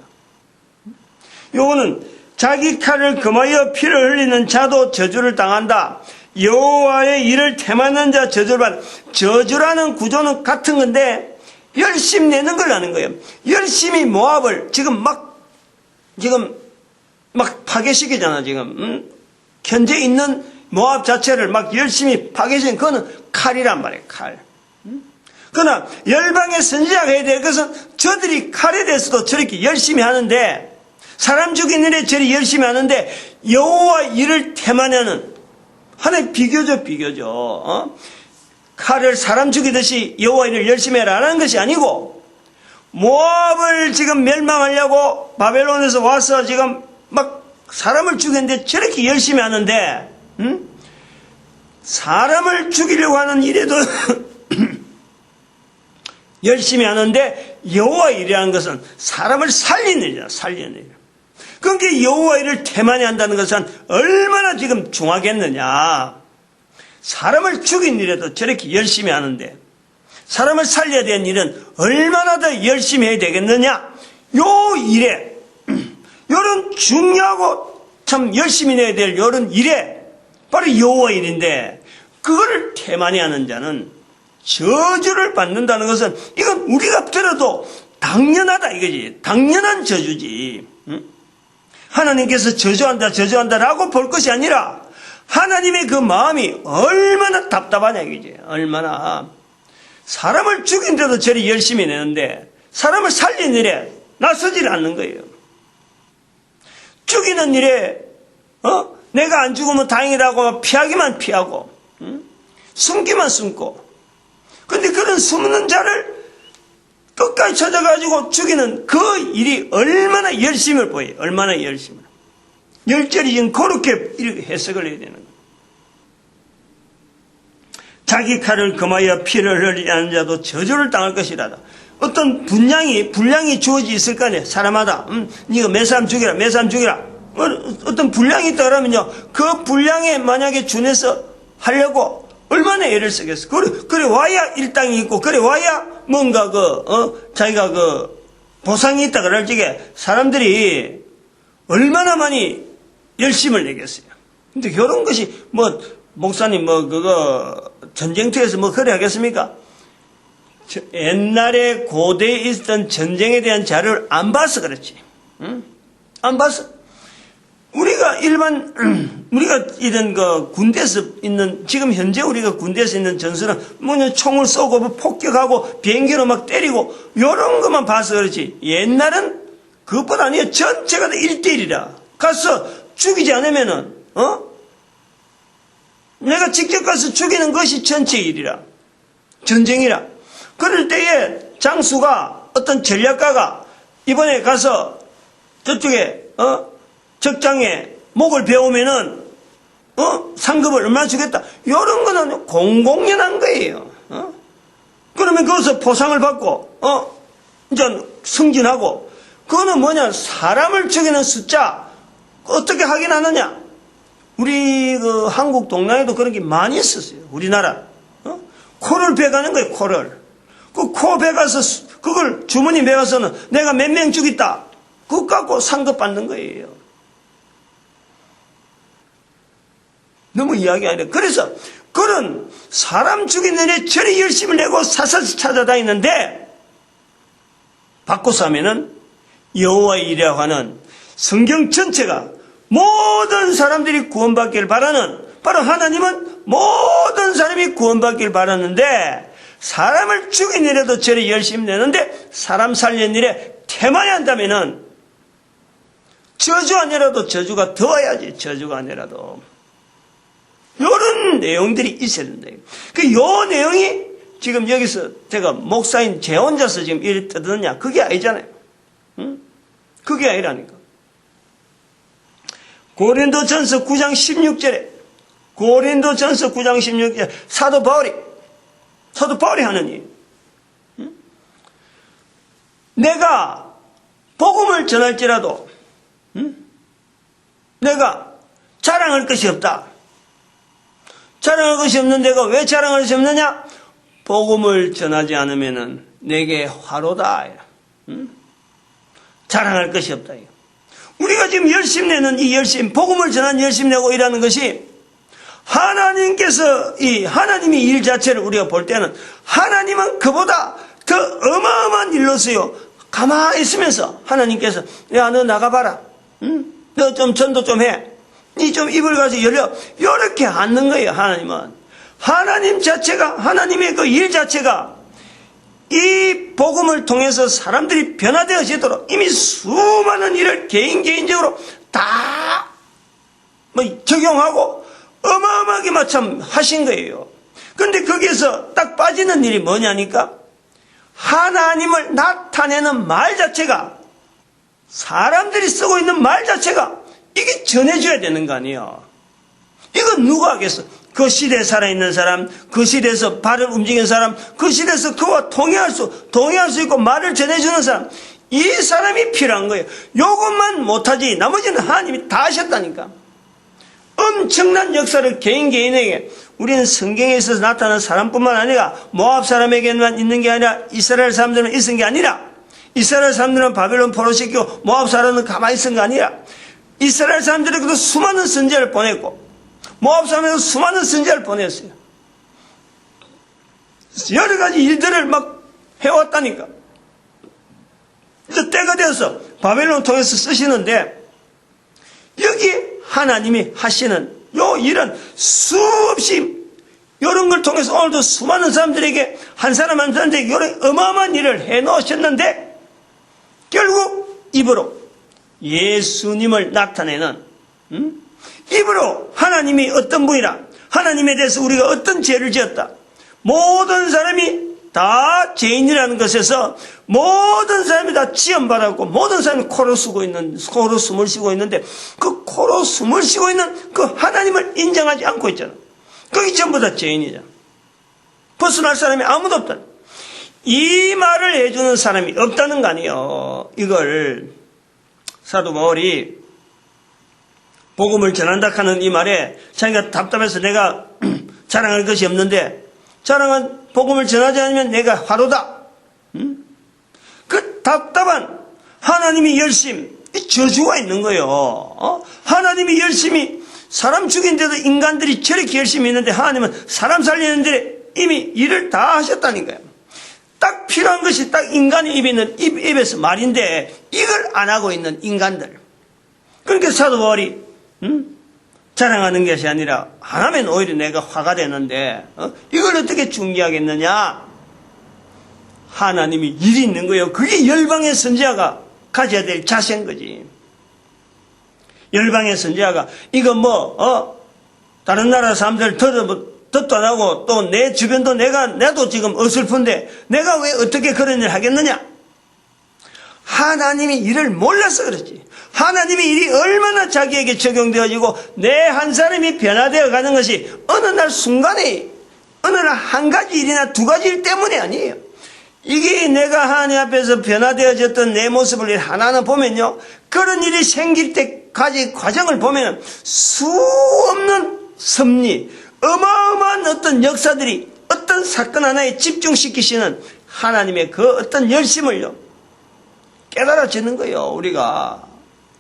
Speaker 1: 요거는 자기 칼을 금하여 피를 흘리는 자도 저주를 당한다. 여호와의 일을 태만하는 자 저주를 받아. 저주라는 구조는 같은 건데 열심히 내는 걸 하는 거예요. 열심히 모압을 지금 막 파괴시키잖아, 지금. 현재 있는 모압 자체를 막 열심히 파괴시키는 그거는 칼이란 말이에요, 칼. 그러나 열방의 선지자가 해야 될 것은 저들이 칼에 대해서도 저렇게 열심히 하는데 사람 죽이는 일에 저리 열심히 하는데 여호와 일을 태만하는 하나의 비교죠. 칼을 사람 죽이듯이 여호와 일을 열심히 해라 라는 것이 아니고 모압을 지금 멸망하려고 바벨론에서 와서 지금 막 사람을 죽였는데 저렇게 열심히 하는데 사람을 죽이려고 하는 일에도 열심히 하는데 여호와 일이라는 것은 사람을 살리는 일이야. 살리는 일. 그러니까 여호와 일을 태만히 한다는 것은 얼마나 지금 중하겠느냐. 사람을 죽인 일에도 저렇게 열심히 하는데 사람을 살려야 되는 일은 얼마나 더 열심히 해야 되겠느냐. 요 일에 요런 중요하고 참 열심히 해야 될 요런 일에 바로 여호와 일인데 그거를 태만히 하는 자는 저주를 받는다는 것은 이건 우리가 들어도 당연하다 이거지. 당연한 저주지. 하나님께서 저주한다라고 볼 것이 아니라 하나님의 그 마음이 얼마나 답답하냐 이거지. 얼마나 사람을 죽인데도 저리 열심히 내는데 사람을 살린 일에 나서질 않는 거예요. 죽이는 일에 내가 안 죽으면 다행이라고 피하기만 피하고 숨기만 숨고 근데 그런 숨는 자를 끝까지 찾아가지고 죽이는 그 일이 얼마나 열심을 보여요. 얼마나 열심을. 10절이 지금 그렇게 해석을 해야 되는 거예요. 자기 칼을 금하여 피를 흘리지 않은 자도 저주를 당할 것이라다. 어떤 분량이 주어져 있을 거 아니에요. 사람마다. 네가 몇 사람 죽이라, 몇 사람 죽이라. 어떤 분량이 있다 그러면요. 그 분량에 만약에 준해서 하려고 얼마나 애를 쓰겠어. 그래 와야 일당이 있고, 그래 와야 뭔가 자기가 보상이 있다 그럴 적에 사람들이 얼마나 많이 열심을 내겠어요. 근데 그런 것이 목사님 전쟁터에서 그래 하겠습니까? 옛날에 고대에 있었던 전쟁에 대한 자료를 안 봐서 그렇지. 응? 안 봐서. 우리가 이런 군대에서 있는, 지금 현재 우리가 군대에서 있는 전술은 총을 쏘고 폭격하고 비행기로 막 때리고, 요런 것만 봐서 그렇지. 옛날은 그것보다 아니에요. 전체가 다 1대1이라. 가서 죽이지 않으면은, 내가 직접 가서 죽이는 것이 전체 일이라. 전쟁이라. 그럴 때에 장수가, 어떤 전략가가 이번에 가서 저쪽에 적장에 목을 베우면은 상급을 얼마 주겠다. 이런 거는 공공연한 거예요. 그러면 거기서 보상을 받고 이제 승진하고, 그거는 뭐냐, 사람을 죽이는 숫자 어떻게 하긴 하느냐. 우리 그 한국 동남아에도 그런 게 많이 있었어요. 우리나라 코를 베가는 거예요. 코를 그 코 베가서 그걸 주머니 베가서는 내가 몇 명 죽였다, 그거 갖고 상급 받는 거예요. 너무 이야기 아니라. 그래서 그런 사람 죽이는 데 저리 열심을 내고 사사시 찾아다니는데, 바꿔서 하면은 여호와의 일이라고 하는 성경 전체가 모든 사람들이 구원받기를 바라는, 바로 하나님은 모든 사람이 구원받기를 바라는데, 사람을 죽이는 일에도 저리 열심히 내는데 사람 살리는 일에 태만히 한다면은 저주 아니라도 저주가 더 와야지. 저주가 아니라도. 이런 내용들이 있어야 된다. 요 내용이 지금 여기서 제가 목사인 제 혼자서 지금 이리 떠드느냐, 그게 아니잖아요. 그게 아니라니까. 고린도전서 9장 16절에, 고린도전서 9장 16절에 사도 바울이 하는 일. 내가 복음을 전할지라도 내가 자랑할 것이 없다. 자랑할 것이 없는 내가 왜 자랑할 것이 없느냐? 복음을 전하지 않으면은 내게 화로다. 자랑할 것이 없다. 우리가 지금 열심 내는 이 열심, 복음을 전하는 열심 내고 일하는 것이, 하나님께서 이 하나님의 일 자체를 우리가 볼 때는 하나님은 그보다 더 어마어마한 일로서요, 가만히 있으면서 하나님께서 야, 너 나가봐라, 너 좀 전도 좀 해, 니 좀 입을 가지고 열려, 이렇게 앉는 거예요. 하나님은, 하나님 자체가, 하나님의 그 일 자체가 이 복음을 통해서 사람들이 변화되어지도록 이미 수많은 일을 개인적으로 다 적용하고 어마어마하게 마참 하신 거예요. 그런데 거기에서 딱 빠지는 일이 뭐냐니까, 하나님을 나타내는 말 자체가, 사람들이 쓰고 있는 말 자체가 이게 전해줘야 되는 거 아니에요. 이건 누가 하겠어? 그 시대에 살아있는 사람, 그 시대에서 발을 움직이는 사람, 그 시대에서 그와 동의할 수 있고 말을 전해주는 사람, 이 사람이 필요한 거예요. 요것만 못하지 나머지는 하나님이 다 하셨다니까. 엄청난 역사를 개인에게, 우리는 성경에 있어서 나타나는 사람뿐만 아니라 모압 사람에게만 있는 게 아니라 이스라엘 사람들은 있은 게 아니라, 이스라엘 사람들은 바벨론 포로 시키고 모압 사람은 가만히 있은 게 아니라, 이스라엘 사람들에게도 수많은 선지자를 보냈고 모압 사람에게도 수많은 선지자를 보냈어요. 여러 가지 일들을 막 해왔다니까. 이제 때가 되어서 바벨론을 통해서 쓰시는데, 여기 하나님이 하시는 요 일은 수없이, 이런 걸 통해서 오늘도 수많은 사람들에게, 한 사람 한 사람들에게 이런 어마어마한 일을 해놓으셨는데, 결국 입으로 예수님을 나타내는, 입으로 하나님이 어떤 분이라, 하나님에 대해서 우리가 어떤 죄를 지었다, 모든 사람이 다 죄인이라는 것에서 모든 사람이 다 지원받았고, 모든 사람이 코로 숨을 쉬고 있는데, 그 코로 숨을 쉬고 있는 그 하나님을 인정하지 않고 있잖아. 거기 전부 다 죄인이잖아. 벗어날 사람이 아무도 없다. 이 말을 해주는 사람이 없다는 거 아니에요. 이걸 사도 바울이 복음을 전한다 하는 이 말에 자기가 답답해서 내가 자랑할 것이 없는데, 자랑은 복음을 전하지 않으면 내가 화로다. 그 답답한 하나님이 열심, 이 저주가 있는 거예요. 하나님이 열심히 사람 죽이는데도 인간들이 저렇게 열심히 있는데, 하나님은 사람 살리는데 이미 일을 다 하셨다니까요. 딱 필요한 것이 딱 인간의 입에 있는 입에서 말인데, 이걸 안 하고 있는 인간들. 그러니까 사도 바울이 자랑하는 것이 아니라 안 하면 오히려 내가 화가 되는데, 이걸 어떻게 중지하겠느냐? 하나님이 일이 있는 거예요. 그게 열방의 선지자가 가져야 될 자세인 거지. 열방의 선지자가 이거 다른 나라 사람들 듣도 안 하고, 또 내 주변도 나도 지금 어설픈데 내가 왜 어떻게 그런 일을 하겠느냐? 하나님이 이를 몰라서 그렇지. 하나님의 일이 얼마나 자기에게 적용되어지고 내 한 사람이 변화되어 가는 것이 어느 날 순간에 어느 날 한 가지 일이나 두 가지 일 때문이 아니에요. 이게 내가 하나님 앞에서 변화되어졌던 내 모습을 하나하나 보면요, 그런 일이 생길 때까지 과정을 보면 수 없는 섭리, 어마어마한 어떤 역사들이 어떤 사건 하나에 집중시키시는 하나님의 그 어떤 열심을요 깨달아지는 거예요. 우리가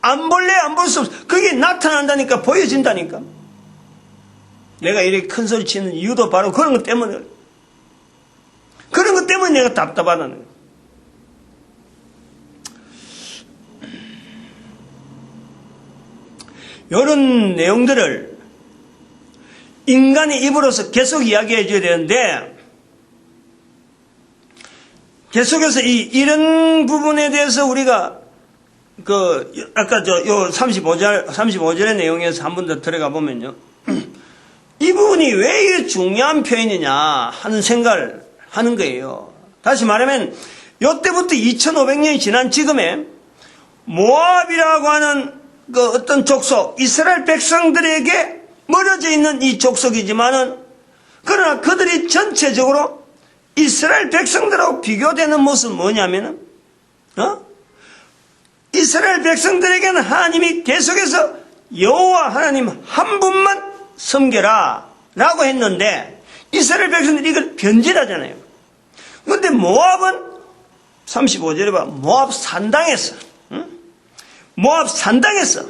Speaker 1: 안 볼래 안 볼 수 없어. 그게 나타난다니까, 보여진다니까. 내가 이렇게 큰 소리 치는 이유도 바로 그런 것 때문에, 그런 것 때문에 내가 답답하다는 거예요. 이런 내용들을 인간의 입으로서 계속 이야기해 줘야 되는데, 계속해서 이런 부분에 대해서 우리가 아까 요 35절의 내용에서 한 번 더 들어가 보면요. 이 부분이 왜 이렇게 중요한 표현이냐 하는 생각을 하는 거예요. 다시 말하면, 요때부터 2500년이 지난 지금에 모압이라고 하는 그 어떤 족속, 이스라엘 백성들에게 멀어져 있는 이 족속이지만은, 그러나 그들이 전체적으로 이스라엘 백성들하고 비교되는 모습은 뭐냐면은, 이스라엘 백성들에게는 하나님이 계속해서 여호와 하나님 한 분만 섬겨라 라고 했는데, 이스라엘 백성들이 이걸 변질하잖아요. 그런데 모압은 35절에 봐, 모압 산당했어. 모압 산당했어.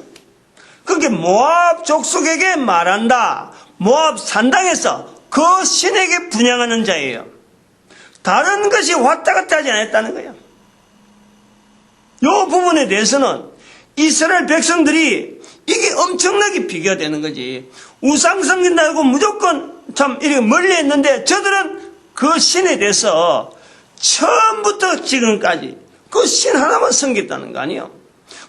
Speaker 1: 그게 모압 족속에게 말한다. 모압 산당에서 그 신에게 분향하는 자예요. 다른 것이 왔다 갔다 하지 않았다는 거예요. 이 부분에 대해서는 이스라엘 백성들이 이게 엄청나게 비교되는 거지. 우상 섬긴다고 무조건 참 이렇게 멀리 했는데, 저들은 그 신에 대해서 처음부터 지금까지 그 신 하나만 섬겼다는 거 아니에요.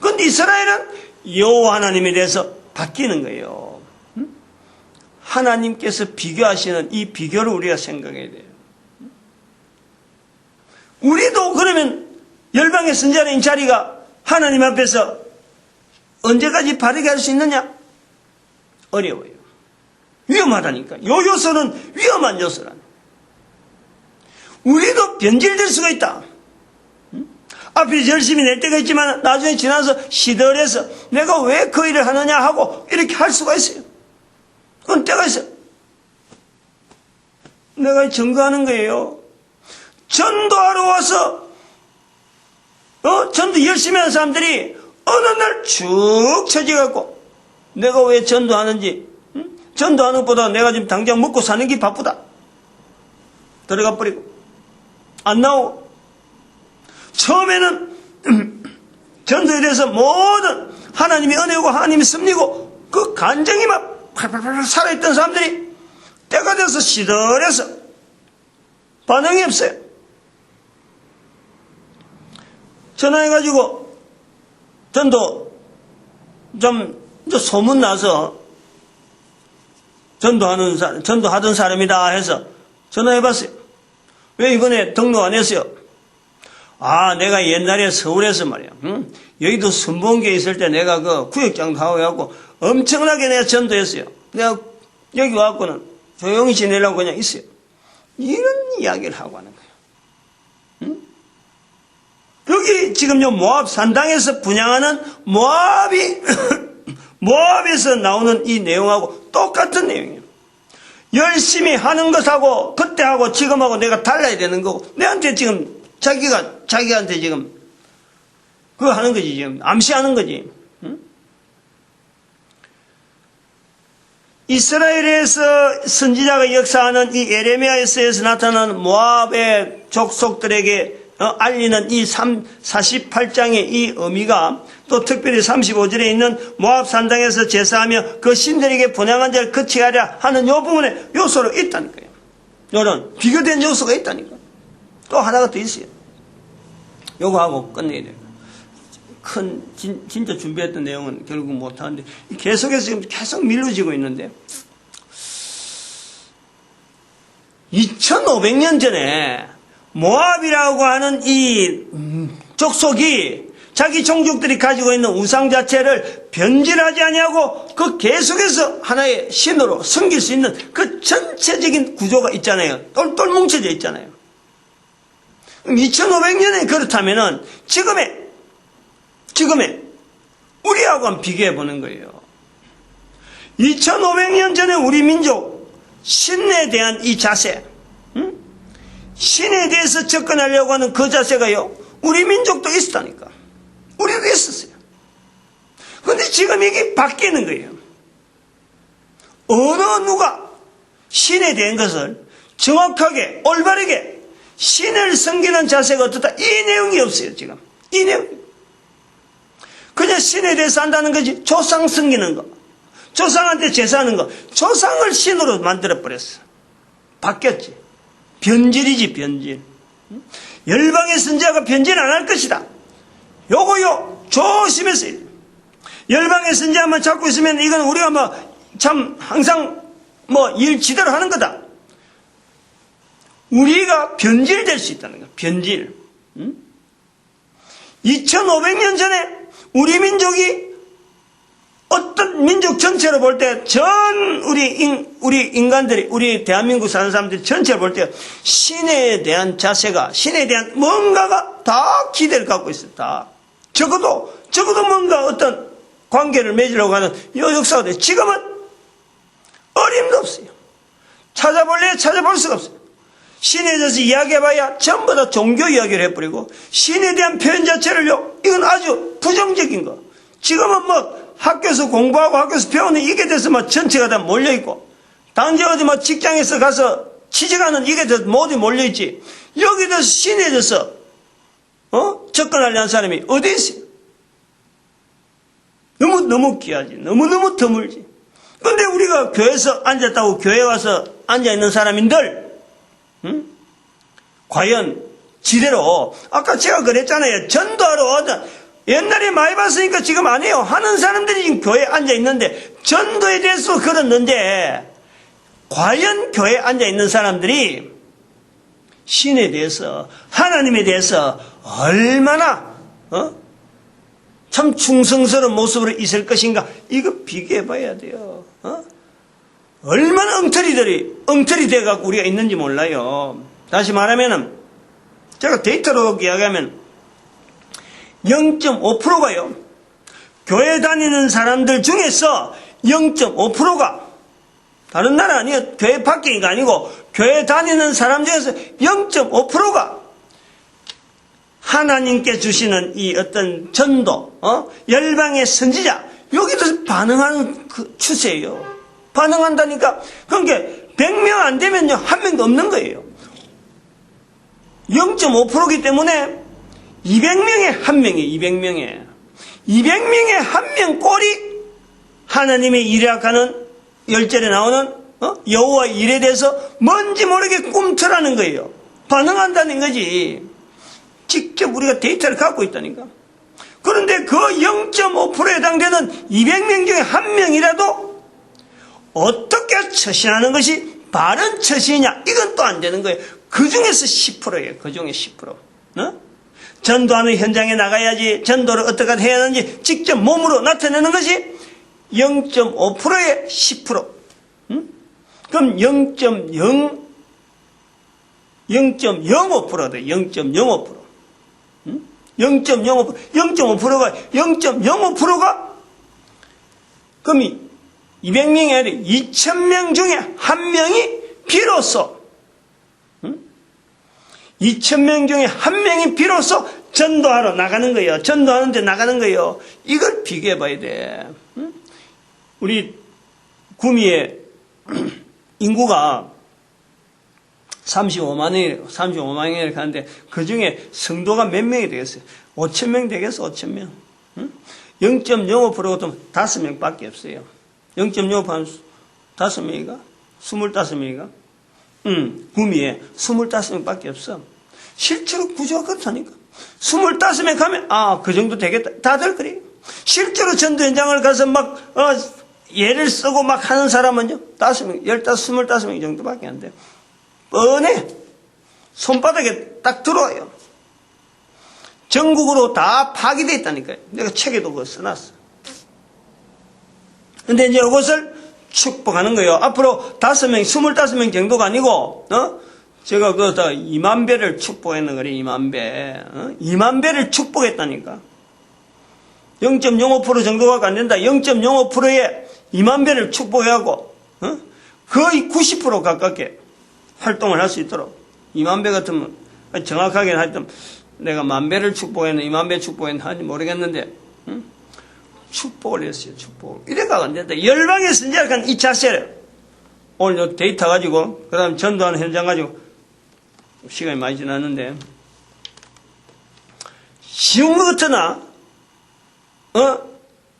Speaker 1: 그런데 이스라엘은 여호와 하나님에 대해서 바뀌는 거예요. 하나님께서 비교하시는 이 비교를 우리가 생각해야 돼요. 우리도 그러면 열방의 선자인 자리가 하나님 앞에서 언제까지 바르게 할 수 있느냐? 어려워요. 위험하다니까. 요 요소는 위험한 요소라네. 우리도 변질될 수가 있다. 앞에 열심히 낼 때가 있지만 나중에 지나서 시들해서 내가 왜 그 일을 하느냐 하고 이렇게 할 수가 있어요. 그건 때가 있어요. 내가 증거하는 거예요. 전도하러 와서 전도 열심히 하는 사람들이 어느 날 쭉 처져갖고 내가 왜 전도하는지, 전도하는 것보다 내가 지금 당장 먹고 사는 게 바쁘다. 들어가 버리고 안 나오고, 처음에는 전도에 대해서 모든 하나님이 은혜고 하나님이 섭리고 그 간정이 막 팔팔팔 살아있던 사람들이 때가 돼서 시들해서 반응이 없어요. 전화해가지고 전도 좀 소문나서 전도하던 사람이다 해서 전화해봤어요. 왜 이번에 등록 안 했어요? 아, 내가 옛날에 서울에서 말이야, 여의도 선봉교에 있을 때 내가 그 구역장도 하고 해갖고 엄청나게 내가 전도했어요. 내가 여기 와갖고는 조용히 지내려고 그냥 있어요. 이런 이야기를 하고 하는 거예요. 여기 지금 요 모압 산당에서 분향하는 모압에서 나오는 이 내용하고 똑같은 내용이에요. 열심히 하는 것하고 그때하고 지금하고 내가 달라야 되는 거고, 내한테 지금 자기한테 지금 그거 하는 거지, 지금 암시하는 거지. 이스라엘에서 선지자가 역사하는 이 예레미야에서 나타나는 모압의 족속들에게 알리는 이 48장의 이 의미가 또 특별히 35절에 있는 모압 산당에서 제사하며 그 신들에게 분향한 자를 거치하랴 하는 요 부분에 요소로 있다니까요. 이런 비교된 요소가 있다니까. 또 하나가 더 있어요. 요거 하고 끝내야 돼요. 진짜 준비했던 내용은 결국 못하는데 계속해서 지금 계속 밀려지고 있는데, 2500년 전에 모압이라고 하는 이 족속이 자기 종족들이 가지고 있는 우상 자체를 변질하지 아니하고 그 계속해서 하나의 신으로 섬길 수 있는 그 전체적인 구조가 있잖아요. 똘똘 뭉쳐져 있잖아요. 2500년에 그렇다면은 지금의 우리하고는 비교해 보는 거예요. 2500년 전에 우리 민족 신에 대한 이 자세, 신에 대해서 접근하려고 하는 그 자세가요, 우리 민족도 있었다니까. 우리도 있었어요. 그런데 지금 이게 바뀌는 거예요. 어느 누가 신에 대한 것을 정확하게 올바르게 신을 섬기는 자세가 어떻다, 이 내용이 없어요. 지금 이 내용 그냥 신에 대해서 한다는 거지. 조상 섬기는 거, 조상한테 제사하는 거, 조상을 신으로 만들어버렸어. 바뀌었지. 변질이지, 변질. 열방의 선지자가 변질 안 할 것이다. 요거요, 조심해서. 열방의 선지자만 잡고 있으면 이건 우리가 참 항상 일 지대로 하는 거다. 우리가 변질될 수 있다는 거야. 변질. 2500년 전에 우리 민족이 어떤 민족 전체로 볼 때 우리 인간들이, 우리 대한민국 사는 사람들이 전체로 볼 때 신에 대한 자세가, 신에 대한 뭔가가 다 기대를 갖고 있어요. 다. 적어도 뭔가 어떤 관계를 맺으려고 하는 이 역사가 돼요. 지금은 어림도 없어요. 찾아볼 수가 없어요. 신에 대해서 이야기해봐야 전부 다 종교 이야기를 해버리고, 신에 대한 표현 자체를요, 이건 아주 부정적인 거. 지금은 학교에서 공부하고 학교에서 배우는 이게 돼서 전체가 다 몰려있고, 당장 어디 직장에서 가서 취직하는 이게 돼서 모두 몰려있지. 여기 대해서 신에 대해서 접근하려는 사람이 어디 있어요? 너무 귀하지. 너무 드물지. 근데 우리가 교회에서 앉았다고 교회 와서 앉아있는 사람인들, 과연 지대로, 아까 제가 그랬잖아요. 전도하러 와서, 옛날에 많이 봤으니까 지금 안 해요. 하는 사람들이 지금 교회에 앉아있는데, 전도에 대해서 그랬는데, 과연 교회에 앉아있는 사람들이 신에 대해서, 하나님에 대해서 얼마나 참 충성스러운 모습으로 있을 것인가, 이거 비교해 봐야 돼요. 얼마나 엉터리 돼갖고 우리가 있는지 몰라요. 다시 말하면은, 제가 데이터로 이야기하면 0.5%가요. 교회 다니는 사람들 중에서 0.5%가, 다른 나라 아니에요. 교회 밖에가 아니고, 교회 다니는 사람 중에서 0.5%가 하나님께 주시는 이 어떤 전도, 열방의 선지자, 여기도 반응하는 그 추세예요. 반응한다니까. 그러니까 100명 안 되면요, 한 명도 없는 거예요. 0.5%이기 때문에 200명에 한 명이에요. 200명에 한 명 꼴이 하나님의 일에 하는 열절에 나오는 여호와 일에 대해서 뭔지 모르게 꿈틀하는 거예요. 반응한다는 거지. 직접 우리가 데이터를 갖고 있다니까. 그런데 그 0.5%에 해당되는 200명 중에 한 명이라도 어떻게 처신하는 것이 바른 처신이냐, 이건 또 안 되는 거예요. 그 중에서 10%예요. 그 중에 10%. 전도하는 현장에 나가야지, 전도를 어떻게 해야 하는지 직접 몸으로 나타내는 것이 0.5%에 10%. 그럼 0.05%다. 0.05%. 0.05%가 그럼 200명이 아니라 2000명 중에 한 명이 비로소 2000명 중에 한 명이 비로소 전도하러 나가는 거예요. 전도하는데 나가는 거예요. 이걸 비교해 봐야 돼. 우리 구미의 인구가 35만 명이 가는데 그 중에 성도가 몇 명이 되겠어요? 5,000명 되겠어, 5,000명. 0.05%가 5명밖에 없어요. 0.05%는 5명이가? 25명이가? 구미에 25명밖에 없어. 실제로 구조가 그렇다니까. 25명 가면, 그 정도 되겠다. 다들 그래요. 실제로 전도 현장을 가서 예를 쓰고 하는 사람은요, 5명, 25명 정도밖에 안 돼요. 뻔해. 손바닥에 딱 들어와요. 전국으로 다 파기되어 있다니까요. 내가 책에도 그거 써놨어. 근데 이제 이것을 축복하는 거예요. 앞으로 5명, 25명 정도가 아니고, 제가 그 2만 배를 축복했는 거래, 2만 배. 2만 배를 축복했다니까. 0.05% 정도가 안 된다. 0.05%에 2만 배를 축복해하고, 거의 90% 가깝게 활동을 할 수 있도록. 2만 배 같으면, 정확하게 하여튼, 내가 1만 배를 축복했나, 2만 배 축복했나, 모르겠는데, 축복을 했어요, 축복을. 이래가 안 된다. 열방에서 이제 약간 이 자세를, 오늘 데이터 가지고, 그 다음에 전도하는 현장 가지고, 시간이 많이 지났는데, 쉬운 것 같으나,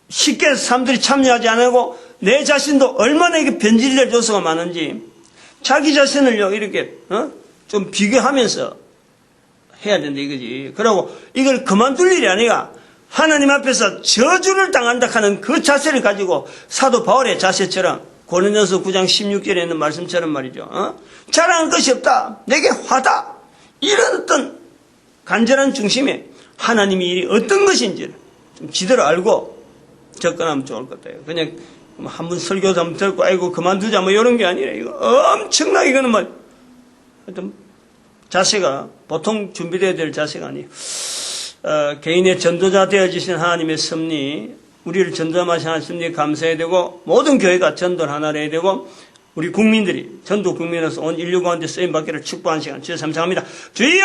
Speaker 1: 쉽게 사람들이 참여하지 않고, 내 자신도 얼마나 이게 변질될 요소가 많은지, 자기 자신을요, 이렇게, 좀 비교하면서 해야 된다, 이거지. 그러고, 이걸 그만둘 일이 아니라, 하나님 앞에서 저주를 당한다 하는 그 자세를 가지고, 사도 바울의 자세처럼, 고린도서 9장 16절에 있는 말씀처럼 말이죠. 자랑할 것이 없다. 내게 화다. 이런 어떤 간절한 중심에 하나님이 일이 어떤 것인지를 좀 지대로 알고 접근하면 좋을 것 같아요. 그냥 한번 설교도 한번 듣고 아이고 그만두자 뭐 이런 게 아니라 이거 엄청나게 이거는 뭐 하여튼 자세가 보통 준비되어야 될 자세가 아니에요. 개인의 전도자 되어주신 하나님의 섭리, 우리를 전도하신 하나님의 섭리에 감사해야 되고, 모든 교회가 전도를 하나로 해야 되고, 우리 국민들이 전도 국민으로서 온 인류 가운데 쓰임받기를 축복하는 시간 주여 감사합니다. 주여!